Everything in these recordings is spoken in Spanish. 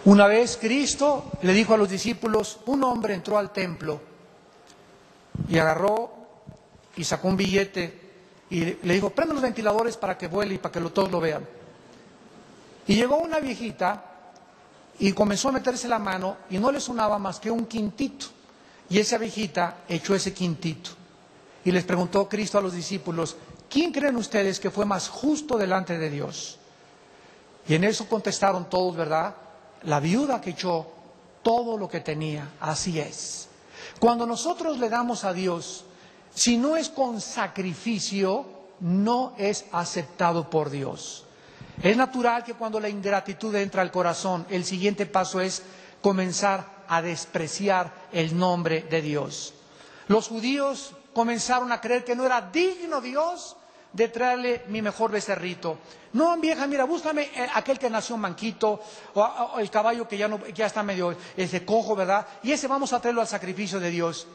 Una vez Cristo le dijo a los discípulos, un hombre entró al templo y agarró y sacó un billete y le dijo, prende los ventiladores para que vuele y para que todos lo vean. Y llegó una viejita y comenzó a meterse la mano y no le sonaba más que un quintito. Y esa viejita echó ese quintito. Y les preguntó Cristo a los discípulos, ¿quién creen ustedes que fue más justo delante de Dios? Y en eso contestaron todos, ¿verdad? La viuda que echó todo lo que tenía. Así es. Cuando nosotros le damos a Dios, si no es con sacrificio, no es aceptado por Dios. Es natural que cuando la ingratitud entra al corazón, el siguiente paso es comenzar a despreciar el nombre de Dios. Los judíos comenzaron a creer que no era digno Dios de traerle mi mejor becerrito. No, vieja, mira, búscame aquel que nació manquito, o el caballo que ya está medio cojo, ¿verdad? Y ese vamos a traerlo al sacrificio de Dios.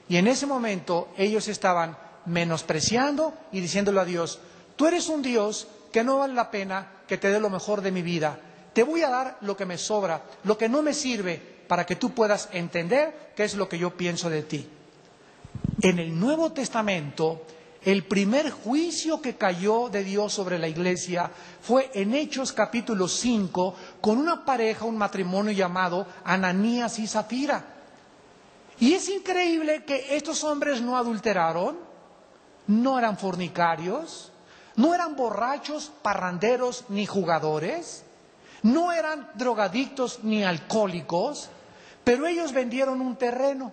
Y en ese momento ellos estaban menospreciando y diciéndole a Dios, tú eres un Dios que no vale la pena que te dé lo mejor de mi vida. Te voy a dar lo que me sobra, lo que no me sirve, para que tú puedas entender qué es lo que yo pienso de ti. En el Nuevo Testamento, el primer juicio que cayó de Dios sobre la iglesia fue en Hechos capítulo 5, con una pareja, un matrimonio llamado Ananías y Zafira. Y es increíble que estos hombres no adulteraron, no eran fornicarios, no eran borrachos, parranderos ni jugadores, no eran drogadictos ni alcohólicos, pero ellos vendieron un terreno.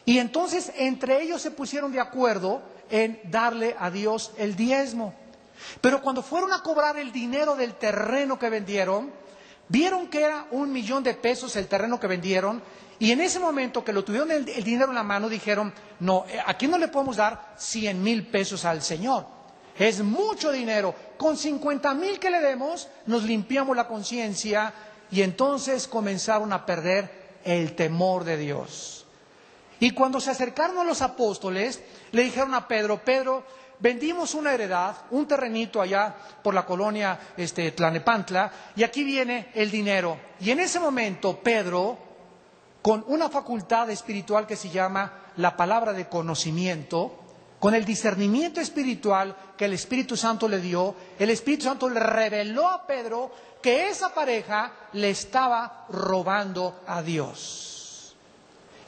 Y entonces entre ellos se pusieron de acuerdo en darle a Dios el diezmo. Pero cuando fueron a cobrar el dinero del terreno que vendieron, vieron que era 1,000,000 de pesos el terreno que vendieron, y en ese momento que lo tuvieron el dinero en la mano dijeron, no, aquí no le podemos dar 100,000 pesos al Señor, es mucho dinero, con 50,000 que le demos nos limpiamos la conciencia. Y entonces comenzaron a perder el temor de Dios. Y cuando se acercaron a los apóstoles, le dijeron a Pedro, Pedro, vendimos una heredad, un terrenito allá por la colonia Tlalnepantla, y aquí viene el dinero. Y en ese momento Pedro, con una facultad espiritual que se llama la palabra de conocimiento, con el discernimiento espiritual que el Espíritu Santo le dio, el Espíritu Santo le reveló a Pedro que esa pareja le estaba robando a Dios.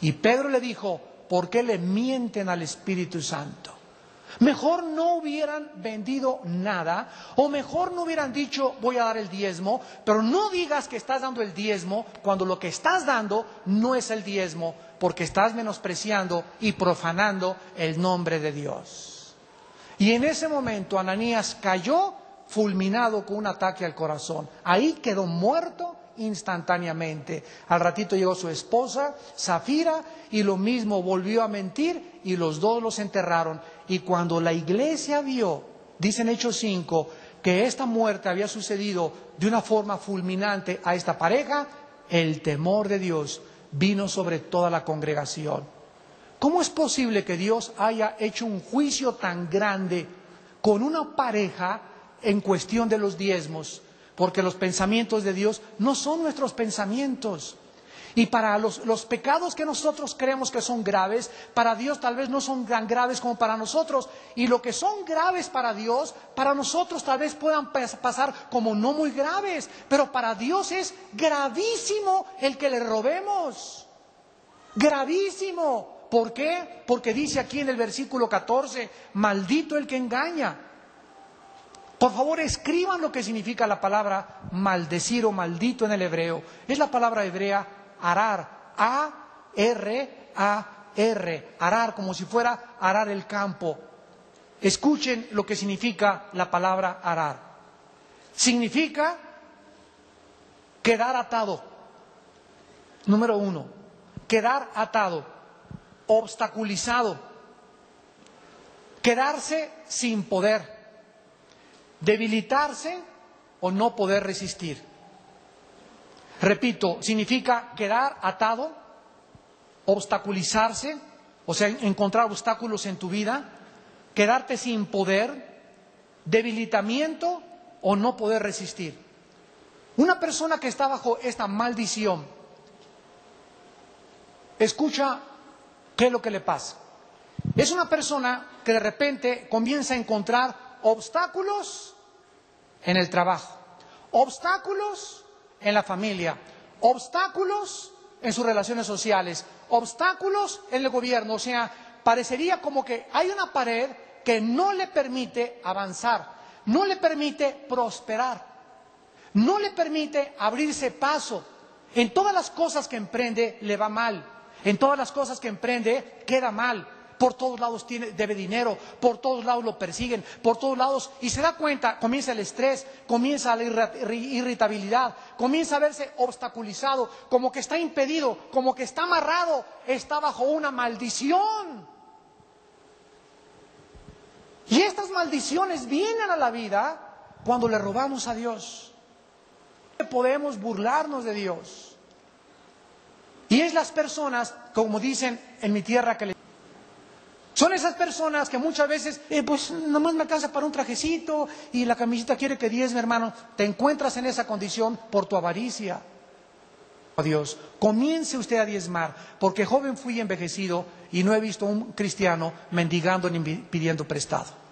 Y Pedro le dijo, ¿por qué le mienten al Espíritu Santo? Mejor no hubieran vendido nada, o mejor no hubieran dicho voy a dar el diezmo, pero no digas que estás dando el diezmo cuando lo que estás dando no es el diezmo, porque estás menospreciando y profanando el nombre de Dios. Y en ese momento Ananías cayó fulminado con un ataque al corazón. Ahí quedó muerto instantáneamente. Al ratito llegó su esposa, Zafira, y lo mismo, volvió a mentir y los dos los enterraron. Y cuando la iglesia vio, dice en Hechos 5, que esta muerte había sucedido de una forma fulminante a esta pareja, el temor de Dios vino sobre toda la congregación. ¿Cómo es posible que Dios haya hecho un juicio tan grande con una pareja en cuestión de los diezmos? Porque los pensamientos de Dios no son nuestros pensamientos. Y para los pecados que nosotros creemos que son graves, para Dios tal vez no son tan graves como para nosotros. Y lo que son graves para Dios, para nosotros tal vez puedan pasar como no muy graves. Pero para Dios es gravísimo el que le robemos. Gravísimo. ¿Por qué? Porque dice aquí en el versículo 14, maldito el que engaña. Por favor, escriban lo que significa la palabra maldecir o maldito en el hebreo. Es la palabra hebrea arar, A-R-A-R, arar, como si fuera arar el campo. Escuchen lo que significa la palabra arar. Significa quedar atado. Número 1, quedar atado, obstaculizado, quedarse sin poder, debilitarse o no poder resistir. Repito, significa quedar atado, obstaculizarse, o sea, encontrar obstáculos en tu vida, quedarte sin poder, debilitamiento o no poder resistir. Una persona que está bajo esta maldición, escucha qué es lo que le pasa. Es una persona que de repente comienza a encontrar obstáculos en el trabajo, obstáculos en la familia, obstáculos en sus relaciones sociales, obstáculos en el gobierno. O sea, parecería como que hay una pared que no le permite avanzar, no le permite prosperar, no le permite abrirse paso. En todas las cosas que emprende le va mal, en todas las cosas que emprende queda mal. Por todos lados debe dinero, por todos lados lo persiguen, por todos lados, y se da cuenta, comienza el estrés, comienza la irritabilidad, comienza a verse obstaculizado, como que está impedido, como que está amarrado, está bajo una maldición. Y estas maldiciones vienen a la vida cuando le robamos a Dios. Podemos burlarnos de Dios. Y es las personas, como dicen en mi tierra, que son esas personas que muchas veces, pues nomás me alcanza para un trajecito y la camiseta quiere que diezme, hermano. Te encuentras en esa condición por tu avaricia. Dios, comience usted a diezmar, porque joven fui envejecido y no he visto un cristiano mendigando ni pidiendo prestado.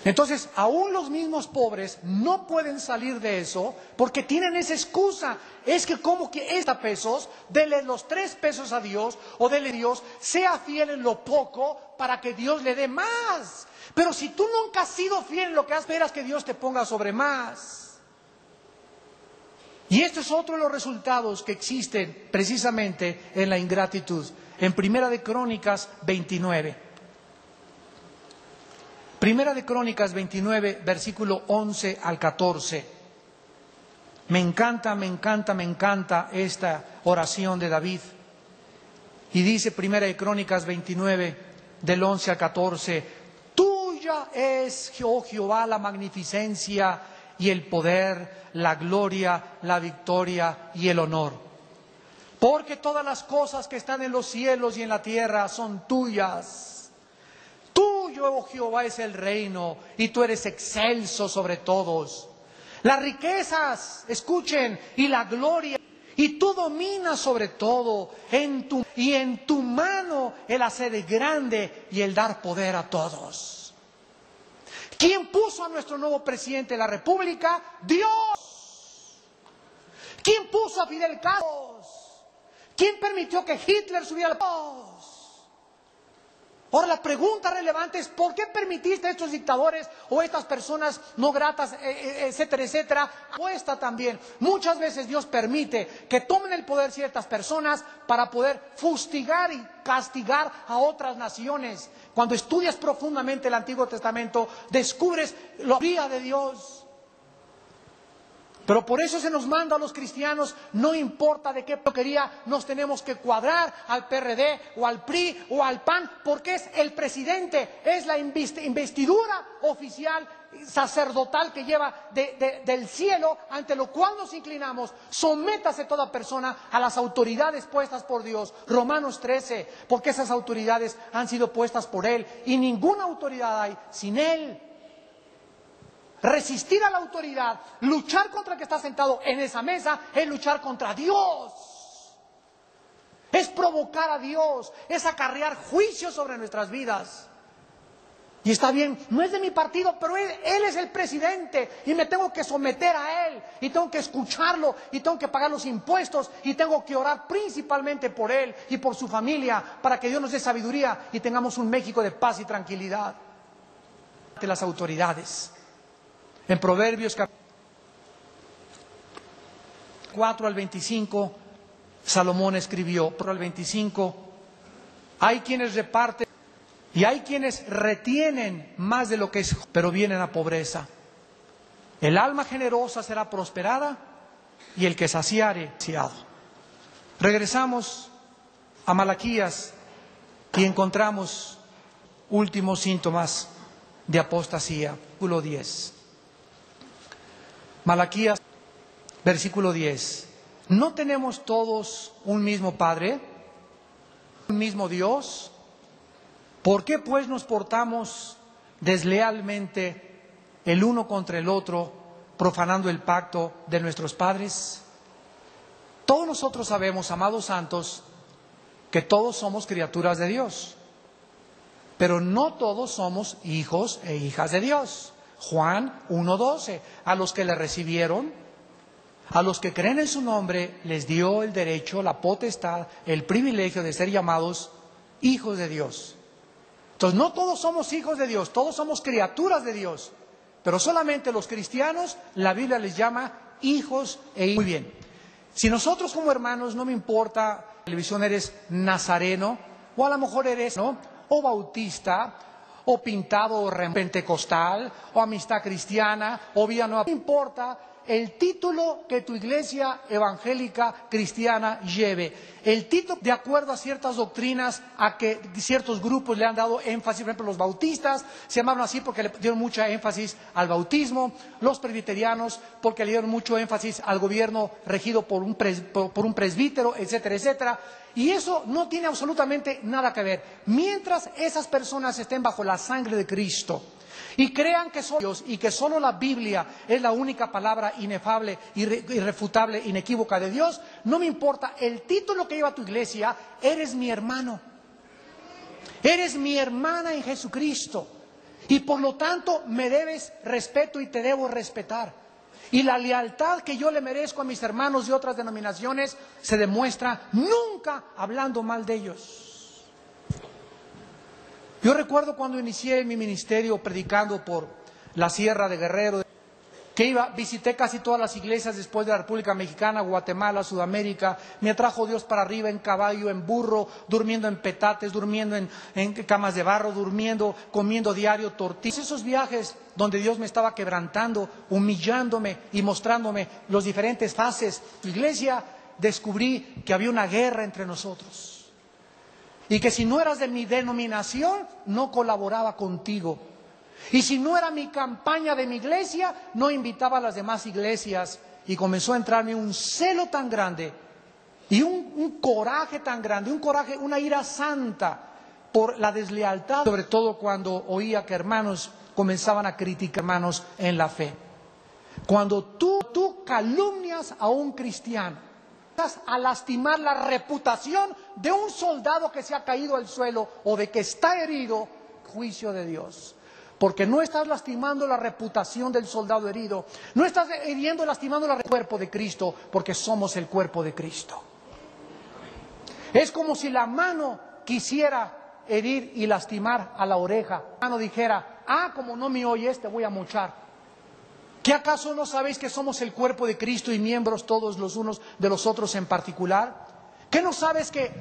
Entonces, aún los mismos pobres no pueden salir de eso porque tienen esa excusa. Es que como que pesos, dele los 3 pesos a Dios o dele a Dios, sea fiel en lo poco para que Dios le dé más. Pero si tú nunca has sido fiel en lo que esperas que Dios te ponga sobre más. Y esto es otro de los resultados que existen precisamente en la ingratitud. En Primera de Crónicas 29. Primera de Crónicas 29, versículo 11 al 14. Me encanta esta oración de David. Y dice Primera de Crónicas 29, del 11 al 14, tuya es, oh Jehová, la magnificencia y el poder, la gloria, la victoria y el honor. Porque todas las cosas que están en los cielos y en la tierra son tuyas. Tuyo, oh Jehová, es el reino, y tú eres excelso sobre todos. Las riquezas, escuchen, y la gloria, y tú dominas sobre todo, y en tu mano el hacer grande y el dar poder a todos. ¿Quién puso a nuestro nuevo presidente de la República? Dios. ¿Quién puso a Fidel Castro? ¿Quién permitió que Hitler subiera al poder? Ahora la pregunta relevante es ¿por qué permitiste a estos dictadores o estas personas no gratas, etcétera, etcétera? Apuesta también. Muchas veces Dios permite que tomen el poder ciertas personas para poder fustigar y castigar a otras naciones. Cuando estudias profundamente el Antiguo Testamento, descubres la vida de Dios. Pero por eso se nos manda a los cristianos, no importa de qué porquería nos tenemos que cuadrar al PRD o al PRI o al PAN, porque es el presidente, es la investidura oficial sacerdotal que lleva del cielo, ante lo cual nos inclinamos. Sométase toda persona a las autoridades puestas por Dios. Romanos 13, porque esas autoridades han sido puestas por Él y ninguna autoridad hay sin Él. Resistir a la autoridad, luchar contra el que está sentado en esa mesa, es luchar contra Dios. Es provocar a Dios, es acarrear juicio sobre nuestras vidas. Y está bien, no es de mi partido, pero él es el presidente y me tengo que someter a Él y tengo que escucharlo y tengo que pagar los impuestos y tengo que orar principalmente por Él y por su familia para que Dios nos dé sabiduría y tengamos un México de paz y tranquilidad. De las autoridades. En Proverbios 4 al 25, Salomón escribió, por al 25, hay quienes reparten y hay quienes retienen más de lo que es, pero vienen a pobreza. El alma generosa será prosperada y el que saciare, saciado. Regresamos a Malaquías y encontramos últimos síntomas de apostasía. Versículo 10. Malaquías, versículo 10. ¿No tenemos todos un mismo Padre? ¿Un mismo Dios? ¿Por qué pues nos portamos deslealmente el uno contra el otro profanando el pacto de nuestros padres? Todos nosotros sabemos, amados santos, que todos somos criaturas de Dios, pero no todos somos hijos e hijas de Dios. Juan 1:12, a los que le recibieron, a los que creen en su nombre, les dio el derecho, la potestad, el privilegio de ser llamados hijos de Dios. Entonces, no todos somos hijos de Dios, todos somos criaturas de Dios, pero solamente los cristianos, la Biblia les llama hijos e hijas. Muy bien, si nosotros como hermanos, no me importa, televisión eres nazareno, o a lo mejor eres, ¿no?, o bautista, o pintado, o pentecostal, o amistad cristiana, o vida nueva, no importa el título que tu iglesia evangélica cristiana lleve, el título de acuerdo a ciertas doctrinas a que ciertos grupos le han dado énfasis. Por ejemplo, los bautistas se llamaron así porque le dieron mucha énfasis al bautismo, los presbiterianos porque le dieron mucho énfasis al gobierno regido por un presbítero, etcétera, etcétera. Y eso no tiene absolutamente nada que ver. Mientras esas personas estén bajo la sangre de Cristo y crean que solo Dios y que solo la Biblia es la única palabra inefable, irrefutable, inequívoca de Dios, no me importa el título que lleva tu iglesia, eres mi hermano. Eres mi hermana en Jesucristo. Y por lo tanto me debes respeto y te debo respetar. Y la lealtad que yo le merezco a mis hermanos de otras denominaciones se demuestra nunca hablando mal de ellos. Yo recuerdo cuando inicié mi ministerio predicando por la Sierra de Guerrero, que visité casi todas las iglesias después de la República Mexicana, Guatemala, Sudamérica. Me atrajo Dios para arriba en caballo, en burro, durmiendo en petates, durmiendo en camas de barro, comiendo diario tortillas. Esos viajes donde Dios me estaba quebrantando, humillándome y mostrándome las diferentes fases. Iglesia, descubrí que había una guerra entre nosotros. Y que si no eras de mi denominación, no colaboraba contigo. Y si no era mi campaña de mi iglesia, no invitaba a las demás iglesias. Y comenzó a entrarme un celo tan grande y un coraje tan grande, una ira santa por la deslealtad, sobre todo cuando oía que hermanos comenzaban a criticar hermanos en la fe. Cuando tú calumnias a un cristiano, a lastimar la reputación de un soldado que se ha caído al suelo o de que está herido, juicio de Dios. Porque no estás lastimando la reputación del soldado herido, no estás lastimando el cuerpo de Cristo, porque somos el cuerpo de Cristo. Es como si la mano quisiera herir y lastimar a la oreja. La mano dijera, como no me oyes, te voy a mochar. ¿Qué acaso no sabéis que somos el cuerpo de Cristo y miembros todos los unos de los otros en particular? ¿Qué no sabes que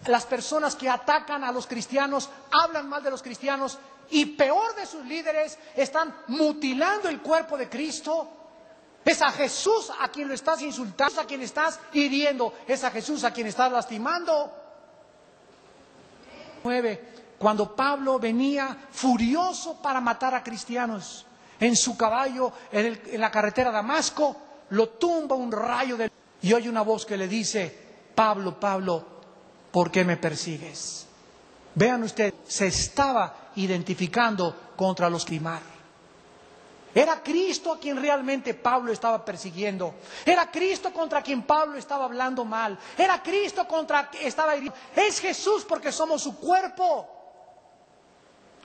las personas que atacan a los cristianos, hablan mal de los cristianos y peor de sus líderes, están mutilando el cuerpo de Cristo? Es a Jesús a quien lo estás insultando, es a quien estás hiriendo, es a Jesús a quien estás lastimando. 9. Cuando Pablo venía furioso para matar a cristianos, en su caballo, en la carretera a Damasco, lo tumba un rayo y oye una voz que le dice, Pablo, Pablo, ¿por qué me persigues? Vean ustedes, se estaba identificando contra los crimar. Era Cristo a quien realmente Pablo estaba persiguiendo. Era Cristo contra quien Pablo estaba hablando mal. Era Cristo contra quien estaba hiriendo. Es Jesús porque somos su cuerpo.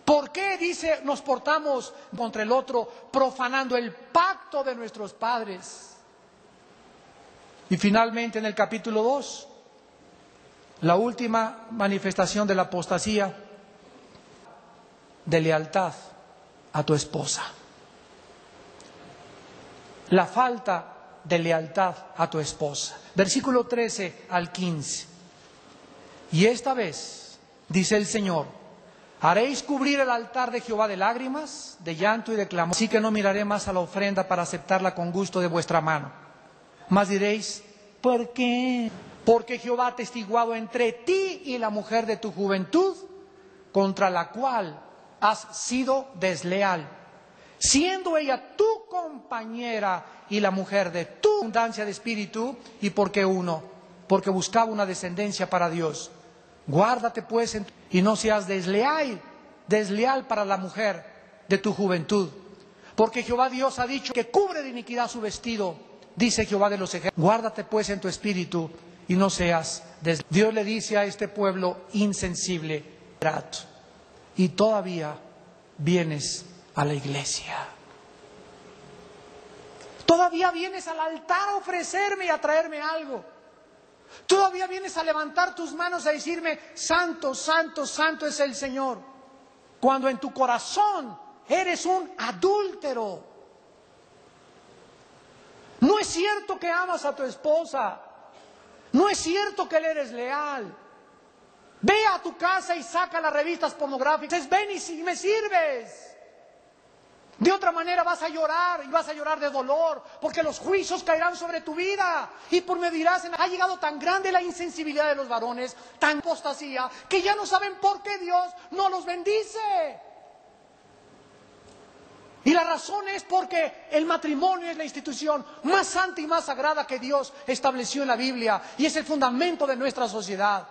¿Por qué, dice, nos portamos contra el otro, profanando el pacto de nuestros padres? Y finalmente en el capítulo 2, la última manifestación de la apostasía, de lealtad a tu esposa. La falta de lealtad a tu esposa. Versículo 13 al 15. Y esta vez, dice el Señor, haréis cubrir el altar de Jehová de lágrimas, de llanto y de clamor, así que no miraré más a la ofrenda para aceptarla con gusto de vuestra mano. Mas diréis, ¿por qué? Porque Jehová ha testiguado entre ti y la mujer de tu juventud, contra la cual has sido desleal, siendo ella tu compañera y la mujer de tu abundancia de espíritu. ¿Y por qué uno? Porque buscaba una descendencia para Dios. Guárdate pues y no seas desleal para la mujer de tu juventud, Porque Jehová Dios ha dicho que cubre de iniquidad su vestido, dice Jehová de los ejércitos. Guárdate pues en tu espíritu y no seas desleal. Dios le dice a este pueblo insensible, y todavía vienes a la iglesia. Todavía vienes al altar a ofrecerme y a traerme algo. Todavía vienes a levantar tus manos a decirme, santo, santo, santo es el Señor. Cuando en tu corazón eres un adúltero. No es cierto que amas a tu esposa. No es cierto que le eres leal. Ve a tu casa y saca las revistas pornográficas. Ven y me sirves. De otra manera vas a llorar, y vas a llorar de dolor, porque los juicios caerán sobre tu vida. Y por me dirás, ha llegado tan grande la insensibilidad de los varones, tan apostasía, que ya no saben por qué Dios no los bendice. Y la razón es porque el matrimonio es la institución más santa y más sagrada que Dios estableció en la Biblia, y es el fundamento de nuestra sociedad.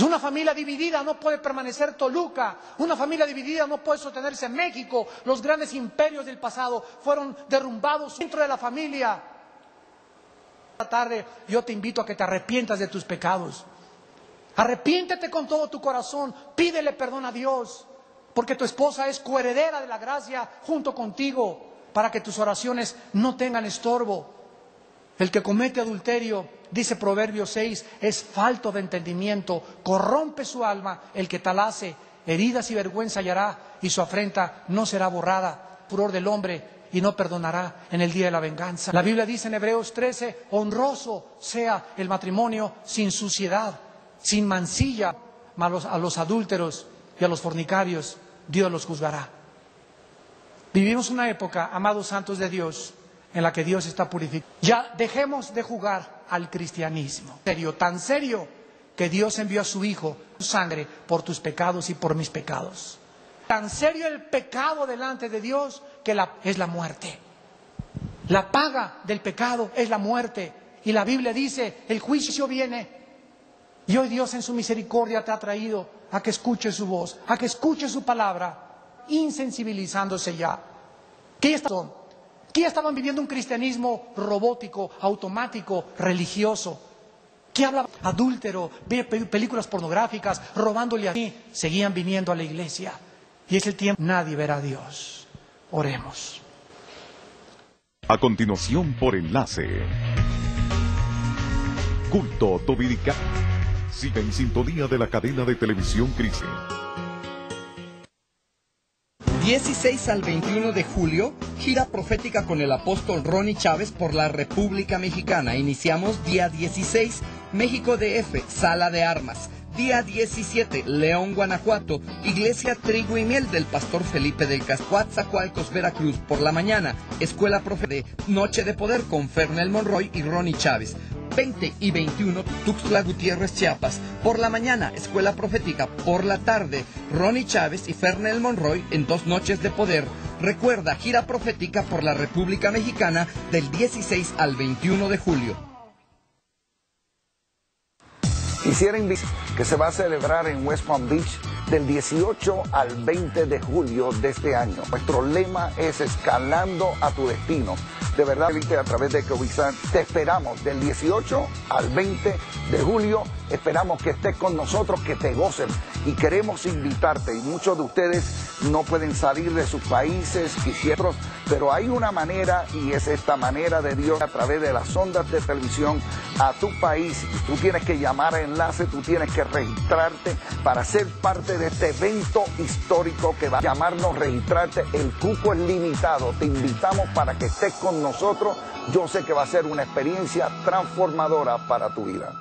Una familia dividida no puede permanecer Toluca. Una familia dividida no puede sostenerse en México. Los grandes imperios del pasado fueron derrumbados dentro de la familia. Esta tarde yo te invito a que te arrepientas de tus pecados. Arrepiéntete con todo tu corazón. Pídele perdón a Dios. Porque tu esposa es coheredera de la gracia junto contigo, para que tus oraciones no tengan estorbo. El que comete adulterio, dice Proverbios 6, es falto de entendimiento, corrompe su alma. El que tal hace, heridas y vergüenza hallará, y su afrenta no será borrada. Furor del hombre, y no perdonará en el día de la venganza. La Biblia dice en Hebreos 13, honroso sea el matrimonio sin suciedad, sin mancilla. A los adúlteros y a los fornicarios Dios los juzgará. Vivimos una época, amados santos de Dios, en la que Dios está purificando. Ya dejemos de jugar al cristianismo. Tan serio que Dios envió a su Hijo, su sangre, por tus pecados y por mis pecados. Tan serio el pecado delante de Dios que es la muerte. La paga del pecado es la muerte. Y la Biblia dice, el juicio viene. Y hoy Dios en su misericordia te ha traído a que escuches su voz, a que escuches su palabra, insensibilizándose ya. ¿Qué son? Que ya estaban viviendo un cristianismo robótico, automático, religioso. Que habla adúltero, ve películas pornográficas, robándole a mí. Seguían viniendo a la iglesia. Y es el tiempo, nadie verá a Dios. Oremos. A continuación, por enlace. Culto dominical. Sigue en sintonía de la cadena de televisión Cristo. 16 al 21 de julio, gira profética con el apóstol Ronnie Chávez por la República Mexicana. Iniciamos día 16, México DF, Sala de Armas. Día 17, León, Guanajuato, Iglesia Trigo y Miel del Pastor Felipe del Castillo. Coatzacoalcos, Veracruz, por la mañana, Escuela Profética, Noche de Poder con Fernel Monroy y Ronnie Chávez. 20 y 21, Tuxtla Gutiérrez, Chiapas, por la mañana, Escuela Profética, por la tarde, Ronnie Chávez y Fernel Monroy en 2 noches de poder. Recuerda, gira profética por la República Mexicana del 16 al 21 de julio. Quisiera invitar que se va a celebrar en West Palm Beach del 18 al 20 de julio de este año. Nuestro lema es escalando a tu destino. De verdad, a través de Covizar, te esperamos del 18 al 20 de julio. Esperamos que estés con nosotros, que te gocen. Y queremos invitarte. Y muchos de ustedes no pueden salir de sus países, quisieron, pero hay una manera, y es esta manera de Dios a través de las ondas de televisión a tu país. Tú tienes que llamar a enlace, tú tienes que registrarte para ser parte de este evento histórico que va a llamarnos, registrarte. El cupo es limitado. Te invitamos para que estés con nosotros. Yo sé que va a ser una experiencia transformadora para tu vida.